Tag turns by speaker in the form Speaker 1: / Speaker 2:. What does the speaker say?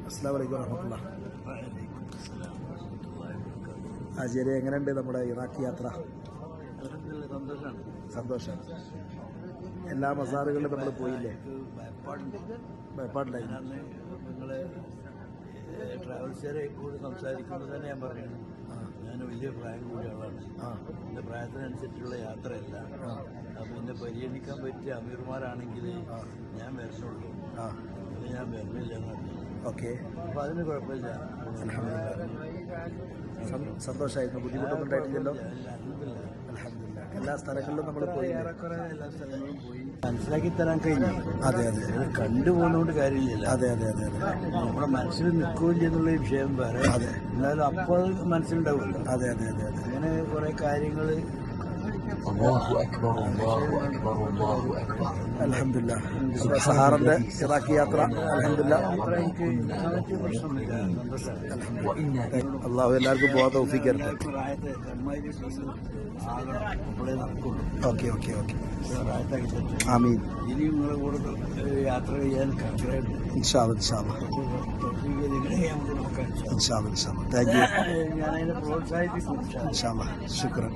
Speaker 1: അസ്സലാമു അലൈക്കും വറഹ്മത്തുള്ളാഹി. ആചാര്യ, എങ്ങനെയുണ്ട് നമ്മുടെ ഇറാഖ് യാത്ര? സന്തോഷമാണ്. എല്ലാ മസാറുകളിലും നമ്മൾ പോയില്ലേ? ഭയപ്പാടുണ്ടായിരുന്നു.
Speaker 2: നിങ്ങൾ ട്രാവൽസുകാരെ കൂടി സംസാരിക്കുമ്പോൾ തന്നെ ഞാൻ പറയുന്നു, ഞാൻ വലിയ പ്രായം കൂടിയ ആളാണ്. എൻ്റെ പ്രായത്തിനനുസരിച്ചുള്ള യാത്രയല്ല. അപ്പം എന്നെ പരിഗണിക്കാൻ പറ്റിയ അമീർമാരാണെങ്കിൽ ഞാൻ വരണുള്ളൂ. അത് ഞാൻ വരുന്നില്ല എന്നാണ്.
Speaker 1: ഓക്കെ,
Speaker 2: അപ്പം അതിന് കുഴപ്പമില്ല.
Speaker 1: സന്തോഷമായിരുന്നു. ബുദ്ധിമുട്ടൊന്നും ഉണ്ടായിട്ടില്ലല്ലോ? അൽഹംദുലില്ലാ. എല്ലാ സ്ഥലങ്ങളിലും നമ്മൾ പോയി,
Speaker 2: ഏറെക്കുറെ എല്ലാ സ്ഥലങ്ങളും പോയി മനസ്സിലാക്കി തരാൻ കഴിഞ്ഞു.
Speaker 1: അതെ അതെ,
Speaker 2: കണ്ടുപോകുന്നതുകൊണ്ട് കാര്യമില്ല.
Speaker 1: അതെ അതെ അതെ അതെ.
Speaker 2: നമ്മുടെ മനസ്സിൽ നിൽക്കുകയും എന്നുള്ള വിഷയം വേറെ.
Speaker 1: അതെ,
Speaker 2: എന്നാലും അപ്പോൾ മനസ്സിലുണ്ടാവുമല്ലോ.
Speaker 1: അതെ അതെ അതെ അതെ.
Speaker 2: അങ്ങനെ കുറെ കാര്യങ്ങൾ.
Speaker 1: അൽഹംദുലില്ലാ. സഹാറിന്റെ ഇറാഖ് യാത്ര അൽഹംദുലില്ലാ. അള്ളാഹു എല്ലാവർക്കും പോകാൻ തൗഫീഖ് തരട്ടെ. Okay okay okay. ആമീൻ.
Speaker 2: ഇനിയും നിങ്ങളെ കൂടെ യാത്ര ചെയ്യാൻ
Speaker 1: ഇൻഷാ അല്ലാഹ് ഇൻഷാ അല്ലാഹ് ഇൻഷാ അല്ലാഹ് ഇൻഷാ അല്ലാഹ്. Thank you.
Speaker 2: ഞാനതിനെ പ്രോത്സാഹിപ്പിക്കും.
Speaker 1: ഇൻഷാ അല്ലാഹ്. ശുക്രൻ.